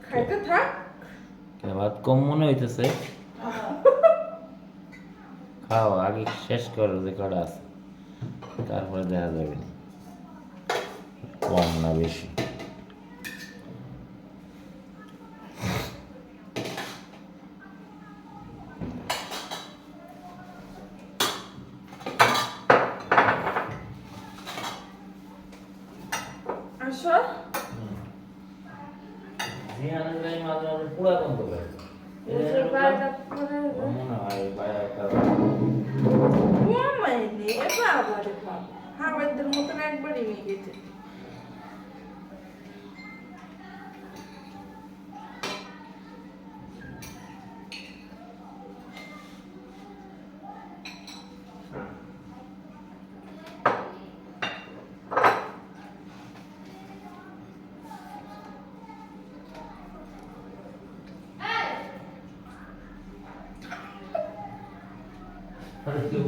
খাইতে থাক। ভাত কম মনে হইতেছে, খাও আগে শেষ করো যে কটা আছে, তারপরে দেখা যাবে না কম না বেশি। আসো। পুরা বন্ধ করে বুঝে বাইরে করে মনে হয় বাইরে ঘুমাই নি বাবা রে বাবা, হাওয়াইদের মতন একবারই নিয়ে গেছে।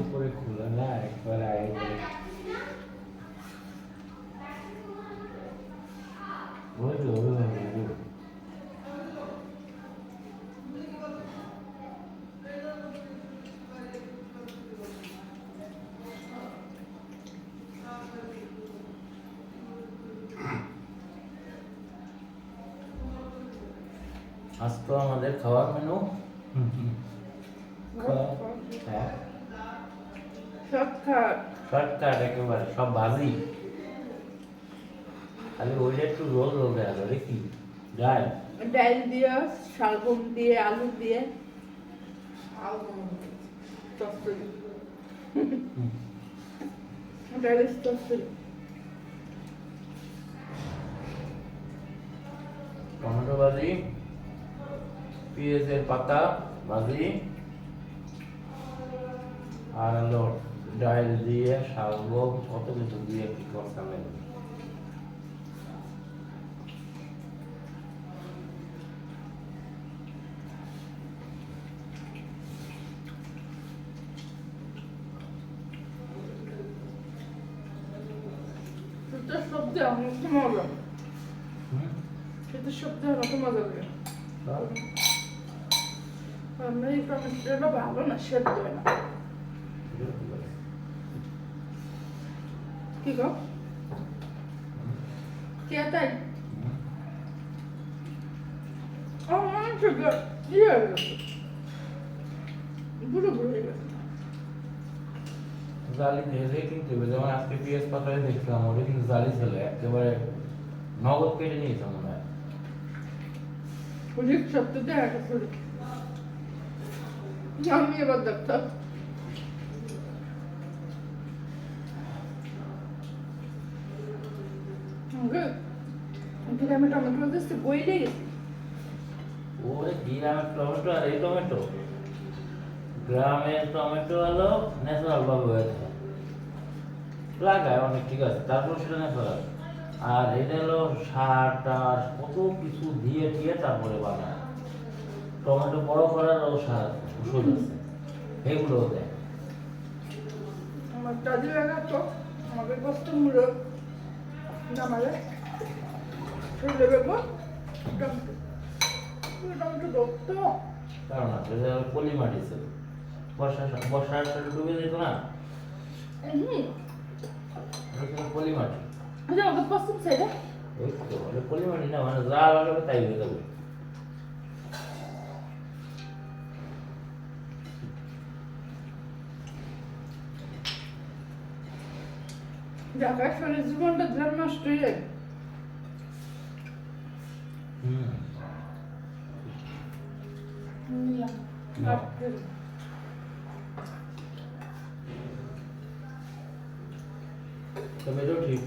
উপরে খুলে না একবার আগে আজ তো আমাদের খাওয়ার মেনু হ্যাঁ শর্টকাট একেবারে সব ভাজি, খালি ওইটা একটু রোল রোল দেওয়া যাবে কি ডাল ডাল দিয়ে, শালগম দিয়ে, আলু দিয়ে, চচ্চড়ি, ডালের চচ্চড়ি, টমেটো ভাজি, পেঁয়াজের পাতা ভাজি, আর হলো ডাল দিয়ে শালগম কত কিছু দিয়ে কি করতাম। শীতের সবজি অনেক মজা, শীতের সবজি অনেক মজা লাগে। আমরা এই টমেটোটা ভালো না, সেদ্ধ হয় না। কি গো কে তাই আমার থেকে ইয়ে হয়ে গেছে, বুড়ো বুড়ো হয়ে গেছে। জালি ভেজে কিনতে হবে, যেমন আজকে পেঁয়াজ পাতায় দেখলাম ওটা কিন্তু জালি ছিল একেবারে নগদ কেটে নিয়েছে মনে হয়। অনেক সপ্তাহে একটা করে আমি এবার দেখতাম আমি টমেটো দিচ্ছি বইলে গেছি। ওই গ্রামের টমেটো আর এই টমেটো, গ্রামের টমেটো হলো ন্যাচারাল ভাবে হয়েছে, লাগায় অনেক ঠিক আছে, তারপর সেটা ন্যাচারাল। আর এটা হলো সার টার কত কিছু দিয়ে টিয়ে তারপরে বানায়। টমেটো বড় করারও সার ওষুধ আছে, এগুলো দেয়। আমার দাদি লাগাতো, আমাদের কষ্ট মুড়ো নামালে ফেলে দেবো টমেটো, টমেটো ধরতো কারণ আছে যে পলি মাটি ছিল, বর্ষার সাথে ডুবে যেত না, পলি মাটি। আচ্ছা আমাদের পশ্চিম সাইডে ওই তো পলি মাটি না, মানে যা লাগাবে তাই হয়ে যাবে। ঢাকায় শরীর জীবনটা যেন নষ্ট হয়ে যায়। তবে এটাও ঠিক,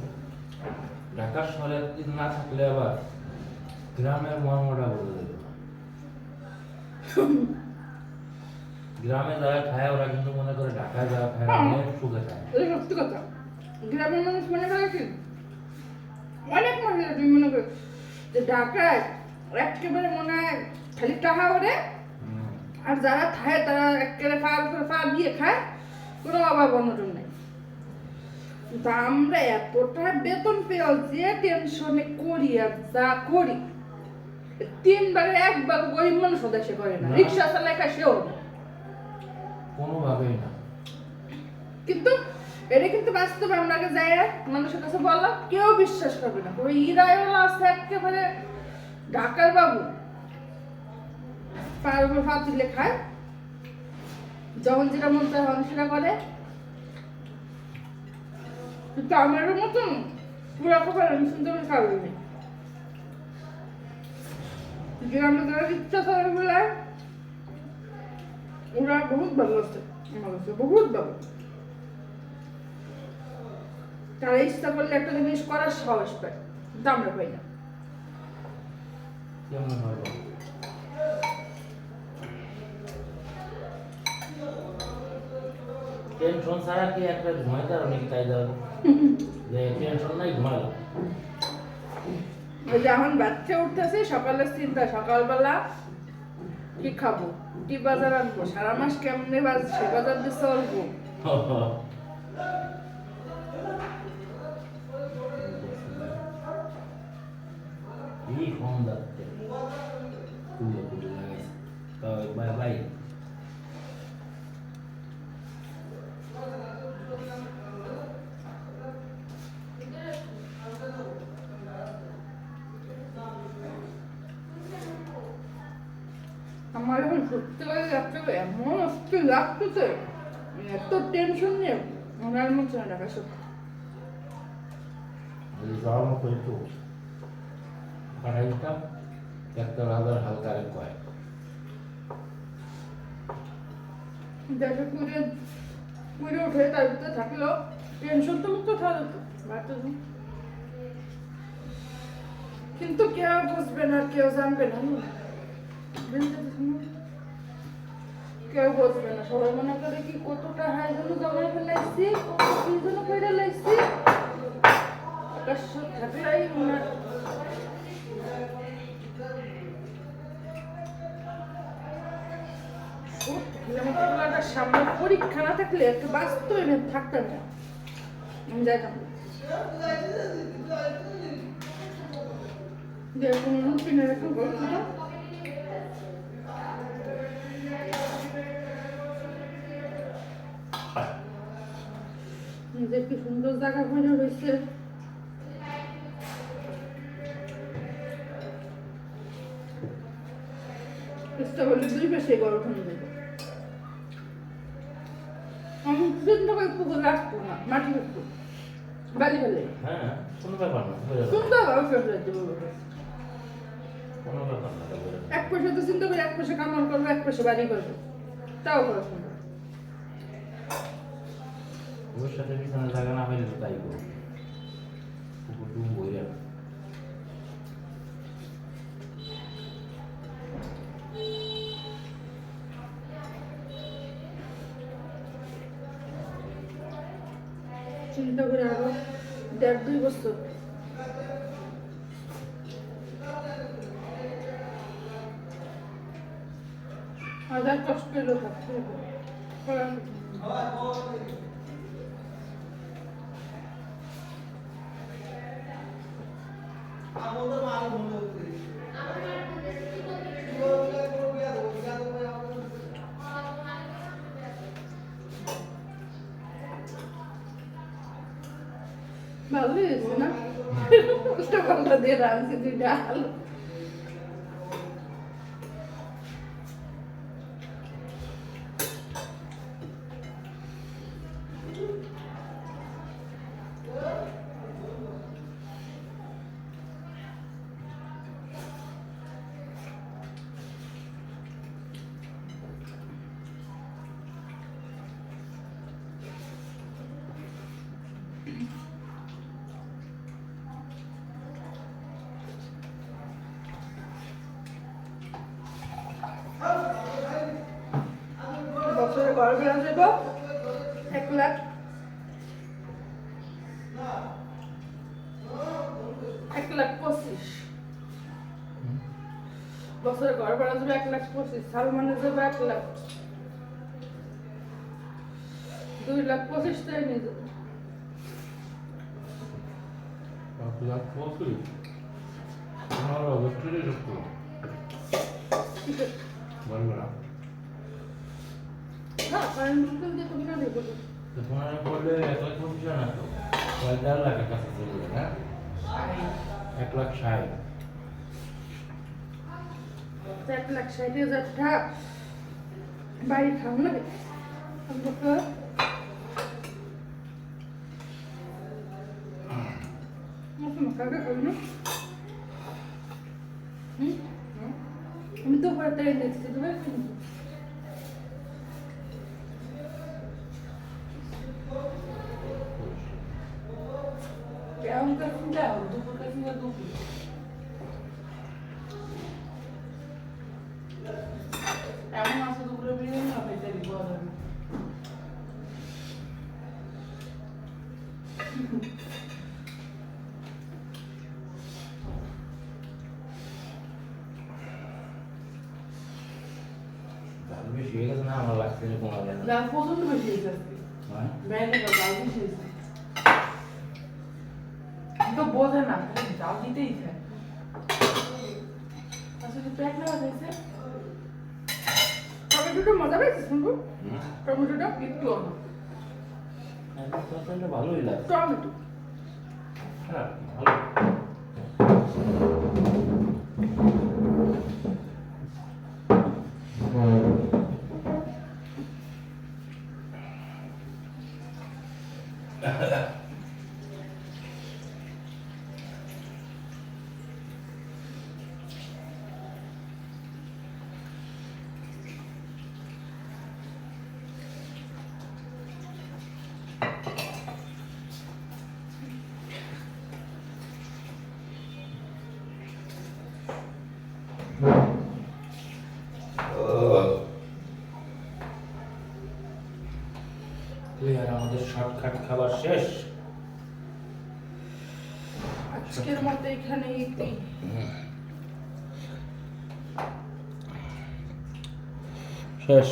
ঢাকার শহরে যদি না থাকলে আবার গ্রামের মর্মটা বলে দেবে। গ্রামে যারা খায় ওরা কিন্তু মনে করে ঢাকায় যারা খায় অনেক সুখে খায়। এটা সত্যি কথা, গ্রামের মানুষ মনে করে কি অনেক মানুষ তুমি মনে করে যে ঢাকায় একেবারে মনে হয় খালি টাকা ওরে, আর যারা খায় তারা একেবারে পা দিয়ে খায়, কোনো অভাব অনটন নাই। কিন্তু আমরা এতটা বেতন পেয়েও যে টেনশনে করি আর যা করি, তিন ভাগের এক ভাগ গরিব মানুষ সদস্য করে না, না। রিক্সা চালায় খায় সেও না। কোনোভাবেই না। কিন্তু এটা কিন্তু বাস্তবে আমরা আগে যাই মানুষের কাছে বললাম, কেউ বিশ্বাস করবে না। ওই ইরায়ওয়ালা আছে একেবারে ঢাকার বাবু, পার উপর ভাত দিলে খায়, যখন যেটা মন চায় তখন সেটা করে। কিন্তু আমার মতন পুরো কপাল আমি শুনতে পারি কারণ নেই। গ্রামে যারা ইচ্ছা করে বলে ওরা বহুত ভালো আছে, আমার কাছে বহুত ভালো। তারা ইচ্ছা করলে একটা জিনিস করার সাহস পায়, কিন্তু আমরা পাই না। কেমন হয় বল? টেনশন ছাড়া কি একটা ঘুমাইতে আর অনেক তাই দাও যে টেনশন নাই ঘুমাইলাম। ওই যে এখন বাচ্চা উঠতেছে, সকালের চিন্তা, সকালবেলা কি খাবো, কি বাজার আনবো, সারা মাস কেমনে বাজছে, বাজার দিয়ে চলবো। এই ফোন যাচ্ছে কুলো কুলো লাগাইছে তাও বাই বাই। আমার এখন সত্যি করে যাচ্ছে, এমন অস্থির লাগতেছে, এত টেনশন নিয়ে ওনার মধ্যে না টাকা সত্যি। যাওয়ার মতো একটু পাঠাইটা একটা রাজার হালকা আরেক কয়েক দেখা করে পুরে উঠে তার ভিতরে থাকলেও টেনশন তো মুক্ত থাকা যেত বাচ্চা। কিন্তু কেউ বুঝবে না, কেউ জানবে না, কেউ বুঝবে না। সবাই মনে করে কি কতটা হাই জন্য জমাই ফেলাইছি, কত কি জন্য করে লাইছি, থাকলেই মনে সামনে পরীক্ষা না থাকলে একটু বাস্তবে থাকতাম না, আমি যাইতাম না। দেখুন কিনে রাখুন গল্পটা। যে কি সুন্দর জায়গা হয়ে রয়েছে, চেষ্টা করলে দুই পাশে গরম হয়ে যাবে। আমি চিন্তা করে পুকুর রাখবো না, মাটি রাখবো, বালি ফেলে। হ্যাঁ কোনো ব্যাপার না সুন্দর ব্যবস্থা করে দেবো। কোনো ব্যাপার না। এক পয়সা তো চিন্তা করে এক পয়সা কামাল করবো, এক পয়সা বাড়ি করবো, তাও করা সম্ভব। ওর সাথে পিছনে জায়গা না পাইলে তো তাই করবো, পুকুর ডুব বইরা চিন্তা করে আরো 1.5-2 বছর হাজার কষ্ট এলো থাকতে হবে। ভালোই হয়েছে না? উল্টা পাল্টা দিয়ে রাঁধছি দুইটা আলু। বছরে ঘর বেড়া যাব 1 লাখ, 1,25,000 বছরে ঘর ভাড়া যাবে 1,25,000, সালমানের যাবে 1 লাখ, 2,25,000 টাই নিয়ে যাবে। 1,25,000 আমার অবশ্যই বলবো না হ্যাঁ কারণ মুখে দিয়ে তুমি না দেখো তো তোমার বললে 1,50,000 না তো 1.5 লাখের কাছে চলে যাবে না 1,60,000 1,60,000 টাকা বাড়ি খাও না অন্তত কাকা খাবি না আমি তো পরে তাই দেখছি তুমি কেমন কাছে যাও দুপুর কাছে না দুপুর এমন আছে দুপুরে বিরিয়ানি হবে তাই বলা যাবে দাম বেশি হয়ে গেছে না আমার লাগছে যে কমাবে না দাম প্রচন্ড বেশি হয়েছে আজকে হ্যাঁ ব্যাগে দাম বেশি হয়েছে তো বোঝে না দাম দিতেই চায় আসলে প্যাক নেওয়া যাইছে টমেটোটা মজা পেয়েছে শুনবো টমেটোটা একটু অন্য তরকারিটা ভালোই লাগে টমেটো হ্যাঁ ভালো আর আমাদের শর্টকাট খাবার শেষ আজকের মতো এখানে শেষ